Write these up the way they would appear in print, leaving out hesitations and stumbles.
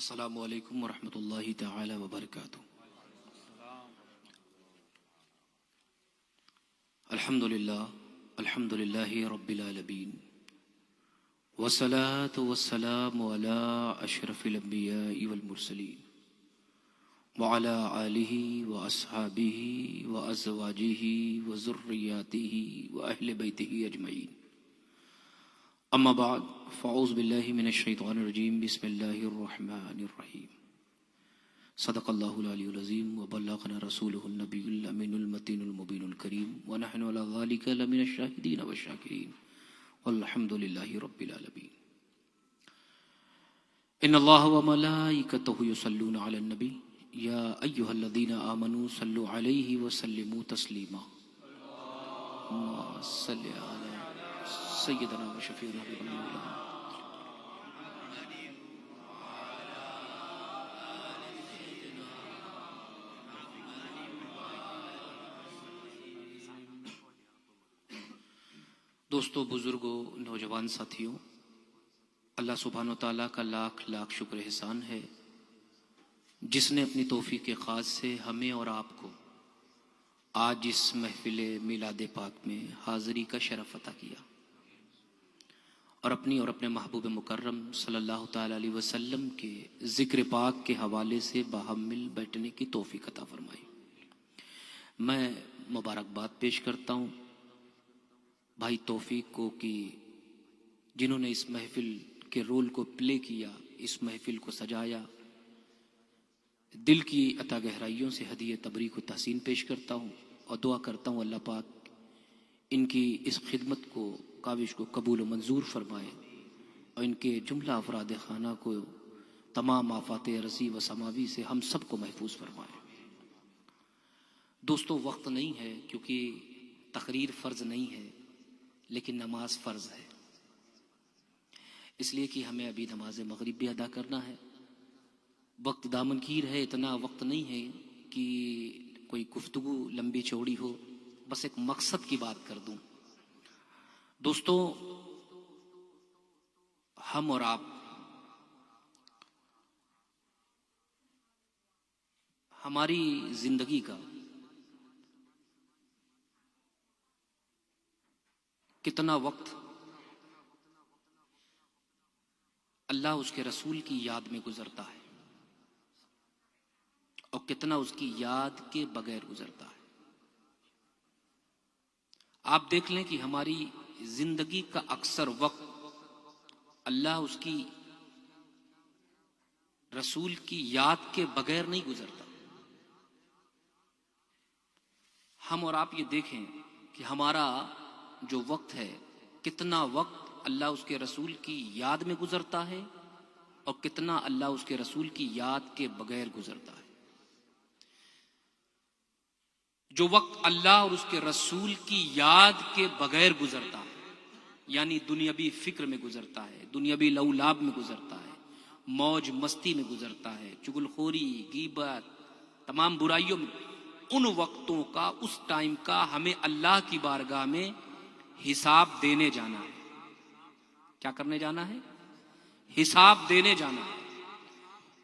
السلام علیکم ورحمۃ اللہ تعالی وبرکاتہ۔ الحمد للہ رب العالمین والصلاة والسلام علی اشرف الانبیاء والمرسلین وعلی آلہ واصحابہ وازواجہ وذریاتہ واہل بیتہ اجمعین، اما بعد فاعوذ باللہ من الشیطان الرجیم، بسم اللہ الرحمن الرحیم۔ صدق اللہ العلی العظیم وبلغنا رسولہ النبی الامین المتین المبین الکریم ونحن علی ذلک لمن الشاہدین والشاکرین والحمد للہ رب العالمین۔ ان اللہ وملائکتہ یصلون علی النبی یا ایہا الذین آمنوا صلوا علیہ وسلموا تسلیما۔ اللہم صل علی سیدنا و شفیعنا حبیبنا مولانا۔ دوستو، بزرگوں، نوجوان ساتھیوں، اللہ سبحانہ و تعالیٰ کا لاکھ لاکھ شکر احسان ہے جس نے اپنی توفیق خاص سے ہمیں اور آپ کو آج اس محفل میلاد پاک میں حاضری کا شرف عطا کیا اور اپنے محبوب مکرم صلی اللہ تعالیٰ علیہ وسلم کے ذکر پاک کے حوالے سے باہم مل بیٹھنے کی توفیق عطا فرمائی۔ میں مبارکباد پیش کرتا ہوں بھائی توفیق کو کہ جنہوں نے اس محفل کے رول کو پلے کیا، اس محفل کو سجایا۔ دل کی عطا گہرائیوں سے ہدیہ تبریک و تحسین پیش کرتا ہوں اور دعا کرتا ہوں اللہ پاک ان کی اس خدمت کو، کاوش کو قبول و منظور فرمائے اور ان کے جملہ افراد خانہ کو تمام آفات ارضی و سماوی سے ہم سب کو محفوظ فرمائے۔ دوستو، وقت نہیں ہے کیونکہ تقریر فرض نہیں ہے لیکن نماز فرض ہے، اس لیے کہ ہمیں ابھی نماز مغرب بھی ادا کرنا ہے۔ وقت دامنگیر ہے، اتنا وقت نہیں ہے کہ کوئی گفتگو لمبی چوڑی ہو، بس ایک مقصد کی بات کر دوں۔ دوستو، ہم اور آپ ہماری زندگی کا کتنا وقت اللہ اس کے رسول کی یاد میں گزرتا ہے اور کتنا اس کی یاد کے بغیر گزرتا ہے۔ آپ دیکھ لیں کہ ہماری زندگی کا اکثر وقت اللہ اس کی رسول کی یاد کے بغیر نہیں گزرتا۔ ہم اور آپ یہ دیکھیں کہ ہمارا جو وقت ہے، کتنا وقت اللہ اس کے رسول کی یاد میں گزرتا ہے اور کتنا اللہ اس کے رسول کی یاد کے بغیر گزرتا ہے۔ جو وقت اللہ اور اس کے رسول کی یاد کے بغیر گزرتا ہے، یعنی دنیاوی فکر میں گزرتا ہے، دنیاوی لولاب میں گزرتا ہے، موج مستی میں گزرتا ہے، چغل خوری، غیبت، تمام برائیوں میں، ان وقتوں کا، اس ٹائم کا ہمیں اللہ کی بارگاہ میں حساب دینے جانا ہے۔ کیا کرنے جانا ہے؟ حساب دینے جانا ہے۔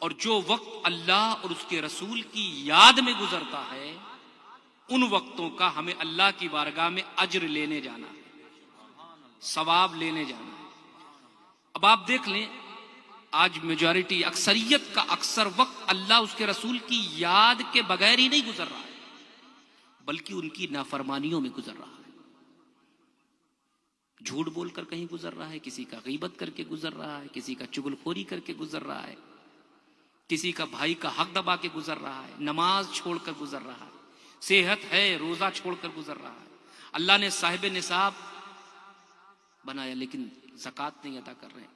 اور جو وقت اللہ اور اس کے رسول کی یاد میں گزرتا ہے، ان وقتوں کا ہمیں اللہ کی بارگاہ میں اجر لینے جانا ہے، ثواب لینے جانا ہے۔ اب آپ دیکھ لیں، آج میجورٹی، اکثریت کا اکثر وقت اللہ اس کے رسول کی یاد کے بغیر ہی نہیں گزر رہا ہے بلکہ ان کی نافرمانیوں میں گزر رہا ہے۔ جھوٹ بول کر کہیں گزر رہا ہے، کسی کا غیبت کر کے گزر رہا ہے، کسی کا چغل خوری کر کے گزر رہا ہے، کسی کا بھائی کا حق دبا کے گزر رہا ہے، نماز چھوڑ کر گزر رہا ہے، صحت ہے روزہ چھوڑ کر گزر رہا ہے۔ اللہ نے صاحب نصاب بنایا لیکن زکوٰۃ نہیں ادا کر رہے ہیں،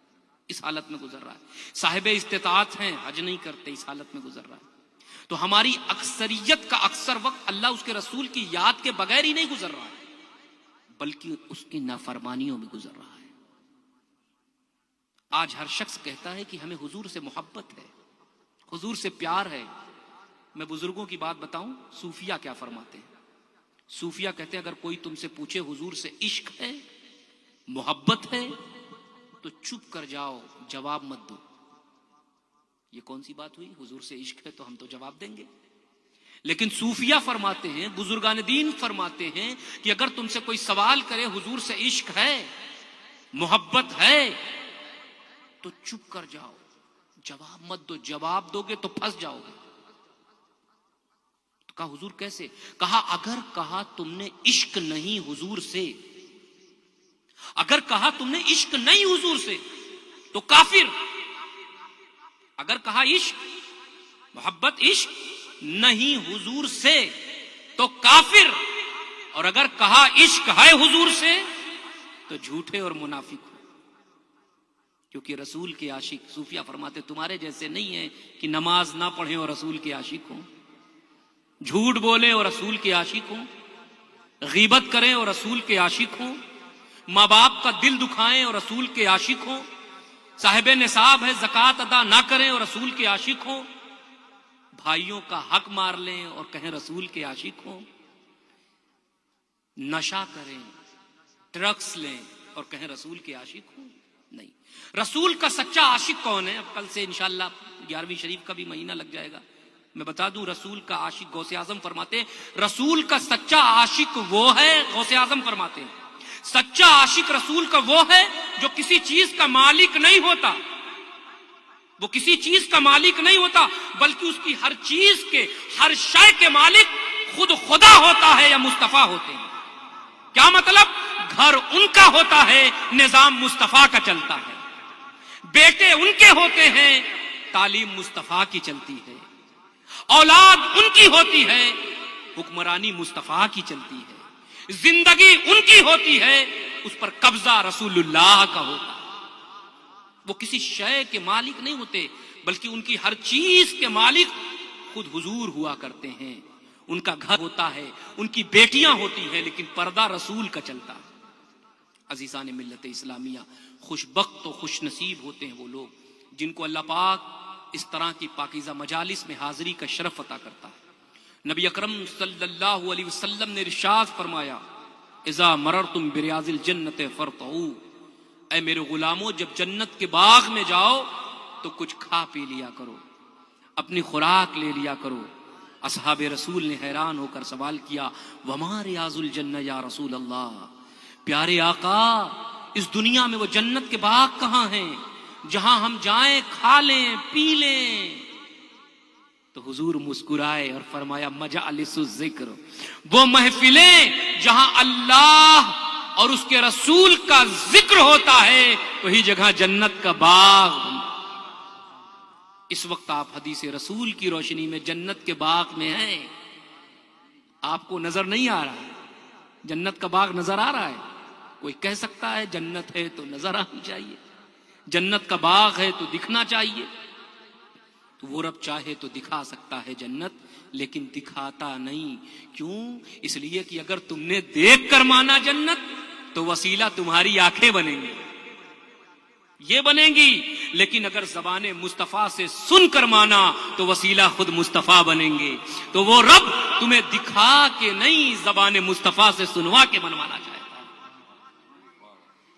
اس حالت میں گزر رہا ہے۔ صاحب استطاعت ہیں، حج نہیں کرتے، اس حالت میں گزر رہا ہے۔ تو ہماری اکثریت کا اکثر وقت اللہ اس کے رسول کی یاد کے بغیر ہی نہیں گزر رہا ہے بلکہ اس کی نافرمانیوں میں گزر رہا ہے۔ آج ہر شخص کہتا ہے کہ ہمیں حضور سے محبت ہے، حضور سے پیار ہے۔ میں بزرگوں کی بات بتاؤں، صوفیہ کیا فرماتے ہیں؟ صوفیہ کہتے ہیں اگر کوئی تم سے پوچھے حضور سے عشق ہے، محبت ہے، تو چپ کر جاؤ، جواب مت دو۔ یہ کون سی بات ہوئی؟ حضور سے عشق ہے تو ہم تو جواب دیں گے، لیکن صوفیہ فرماتے ہیں، بزرگان دین فرماتے ہیں کہ اگر تم سے کوئی سوال کرے حضور سے عشق ہے، محبت ہے، تو چپ کر جاؤ، جواب مت دو، جواب دو گے تو پھنس جاؤ گے۔ تو کہا حضور کیسے؟ کہا اگر کہا تم نے عشق نہیں حضور سے، اگر کہا تم نے عشق نہیں حضور سے تو کافر، اگر کہا عشق محبت عشق نہیں حضور سے تو کافر، اور اگر کہا عشق ہے حضور سے تو جھوٹے اور منافق ہو، کیونکہ رسول کے عاشق، صوفیہ فرماتے تمہارے جیسے نہیں ہیں کہ نماز نہ پڑھیں اور رسول کے عاشق ہوں، جھوٹ بولیں اور رسول کے عاشق ہوں، غیبت کریں اور رسول کے عاشق ہوں، ماں باپ کا دل دکھائیں اور رسول کے عاشق ہوں، صاحب نصاب ہے زکوٰۃ ادا نہ کریں اور رسول کے عاشق ہوں، بھائیوں کا حق مار لیں اور کہیں رسول کے عاشق ہوں، نشہ کریں، ڈرگس لیں اور کہیں رسول کے عاشق ہوں۔ نہیں، رسول کا سچا عاشق کون ہے؟ اب کل سے انشاءاللہ 11ویں شریف کا بھی مہینہ لگ جائے گا، میں بتا دوں رسول کا عاشق غوث اعظم فرماتے ہیں رسول کا سچا عاشق وہ ہے، غوث اعظم فرماتے ہیں سچا عاشق رسول کا وہ ہے جو کسی چیز کا مالک نہیں ہوتا، وہ کسی چیز کا مالک نہیں ہوتا بلکہ اس کی ہر چیز کے، ہر شے کے مالک خود خدا ہوتا ہے یا مصطفیٰ ہوتے ہیں۔ کیا مطلب؟ گھر ان کا ہوتا ہے، نظام مصطفیٰ کا چلتا ہے، بیٹے ان کے ہوتے ہیں، تعلیم مصطفیٰ کی چلتی ہے، اولاد ان کی ہوتی ہے، حکمرانی مصطفیٰ کی چلتی ہے، زندگی ان کی ہوتی ہے، اس پر قبضہ رسول اللہ کا ہوتا ہے۔ وہ کسی شے کے مالک نہیں ہوتے بلکہ ان کی ہر چیز کے مالک خود حضور ہوا کرتے ہیں۔ ان کا گھر ہوتا ہے، ان کی بیٹیاں ہوتی ہیں، لیکن پردہ رسول کا چلتا ہے۔ عزیزان ملت اسلامیہ، خوش بخت و خوش نصیب ہوتے ہیں وہ لوگ جن کو اللہ پاک اس طرح کی پاکیزہ مجالس میں حاضری کا شرف عطا کرتا ہے۔ نبی اکرم صلی اللہ علیہ وسلم نے ارشاد فرمایا اذا مررتم بریاض الجنت فرتعوا، اے میرے غلاموں جب جنت کے باغ میں جاؤ تو کچھ کھا پی لیا کرو، اپنی خوراک لے لیا کرو۔ اصحاب رسول نے حیران ہو کر سوال کیا وما ریاض الجنہ یا رسول اللہ، پیارے آقا اس دنیا میں وہ جنت کے باغ کہاں ہیں جہاں ہم جائیں کھا لیں پی لیں؟ تو حضور مسکرائے اور فرمایا مجالس الذکر، وہ محفلیں جہاں اللہ اور اس کے رسول کا ذکر ہوتا ہے، وہی جگہ جنت کا باغ۔ اس وقت آپ حدیث رسول کی روشنی میں جنت کے باغ میں ہیں، آپ کو نظر نہیں آ رہا، جنت کا باغ نظر آ رہا ہے؟ کوئی کہہ سکتا ہے جنت ہے تو نظر آنی چاہیے، جنت کا باغ ہے تو دکھنا چاہیے؟ تو وہ رب چاہے تو دکھا سکتا ہے جنت، لیکن دکھاتا نہیں۔ کیوں؟ اس لیے کہ اگر تم نے دیکھ کر مانا جنت تو وسیلہ تمہاری آنکھیں بنیں گی، یہ بنیں گی، لیکن اگر زبان مصطفیٰ سے سن کر مانا تو وسیلہ خود مصطفیٰ بنیں گے۔ تو وہ رب تمہیں دکھا کے نہیں، زبان مصطفیٰ سے سنوا کے منوانا چاہتا ہے۔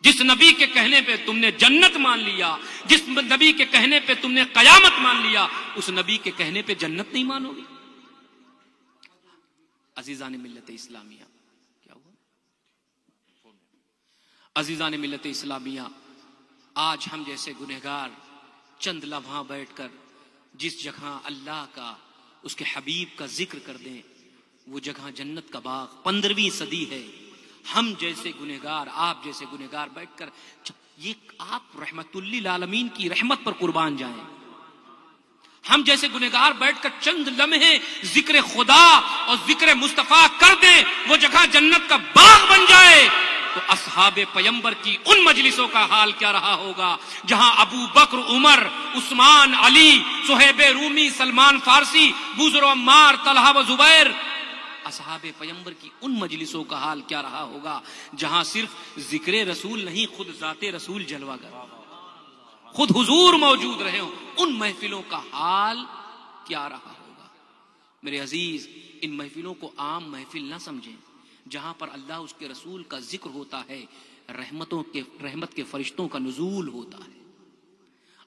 جس نبی کے کہنے پہ تم نے جنت مان لیا، جس نبی کے کہنے پہ تم نے قیامت مان لیا، اس نبی کے کہنے پہ جنت نہیں مانو گے؟ عزیزان ملت اسلامیہ، کیا ہوا؟ عزیزان ملت اسلامیہ، آج ہم جیسے گنہگار چند لمحہ بیٹھ کر جس جگہ اللہ کا، اس کے حبیب کا ذکر کر دیں، وہ جگہ جنت کا باغ 15ویں صدی ہے۔ ہم جیسے گنہگار، آپ جیسے گنہگار بیٹھ کر یہ آپ رحمت للعالمین کی رحمت پر قربان جائیں۔ ہم جیسے گنہگار بیٹھ کر چند لمحے ذکر خدا اور ذکر مصطفیٰ کر دیں، وہ جگہ جنت کا باغ بن جائے، تو اصحاب پیمبر کی ان مجلسوں کا حال کیا رہا ہوگا جہاں ابو بکر، عمر، عثمان، علی، صہیب رومی، سلمان فارسی، بوذر و عمار، طلحہ و زبیر، اصحاب پیمبر کی ان مجلسوں کا حال کیا رہا ہوگا جہاں صرف ذکر رسول نہیں، خود ذات رسول جلوہ گر، خود حضور موجود رہے ہوں، ان محفلوں کا حال کیا رہا ہوگا؟ میرے عزیز، ان محفلوں کو عام محفل نہ سمجھیں، جہاں پر اللہ اس کے رسول کا ذکر ہوتا ہے، رحمت کے فرشتوں کا نزول ہوتا ہے،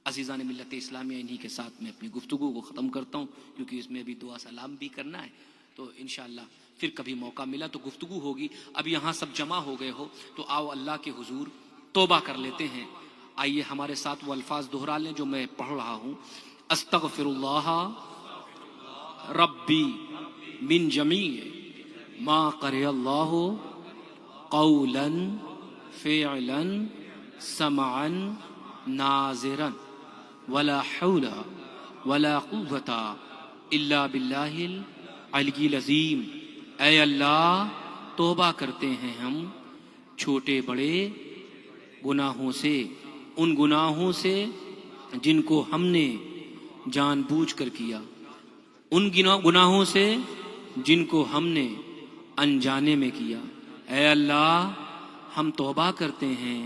عزیزان ملت اسلامیہ، انہی کے ساتھ میں اپنی گفتگو کو ختم کرتا ہوں، کیونکہ اس میں بھی دعا سلام بھی کرنا ہے، تو انشاءاللہ پھر کبھی موقع ملا تو گفتگو ہوگی۔ اب یہاں سب جمع ہو گئے ہو تو آؤ اللہ کے حضور توبہ کر لیتے ہیں۔ آئیے ہمارے ساتھ وہ الفاظ دہرا لیں جو میں پڑھ رہا ہوں۔ استغفر اللہ ربی من جمیع ما قرئ اللہ قولا فعلا سمعا ناظرا ولا حول ولا قوة الا باللہ العلی العظیم۔ اے اللہ، توبہ کرتے ہیں ہم چھوٹے بڑے گناہوں سے، ان گناہوں سے جن کو ہم نے جان بوجھ کر کیا، ان گناہوں سے جن کو ہم نے انجانے میں کیا۔ اے اللہ، ہم توبہ کرتے ہیں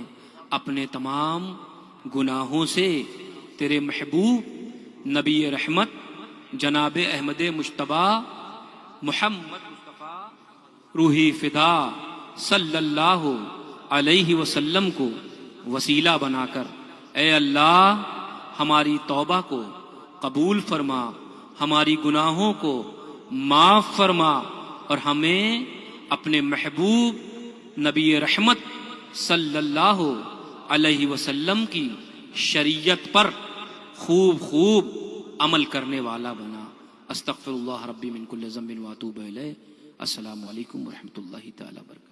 اپنے تمام گناہوں سے۔ تیرے محبوب نبی رحمت جناب احمد مجتبی محمد مصطفیٰ روحی فدا صلی اللہ علیہ وسلم کو وسیلہ بنا کر اے اللہ ہماری توبہ کو قبول فرما، ہماری گناہوں کو معاف فرما، اور ہمیں اپنے محبوب نبی رحمت صلی اللہ علیہ وسلم کی شریعت پر خوب عمل کرنے والا بنا۔ استغفر اللہ ربی من کل ذنب واتوب الیہ۔ السلام علیکم ورحمۃ اللہ تعالی وبرکاتہ۔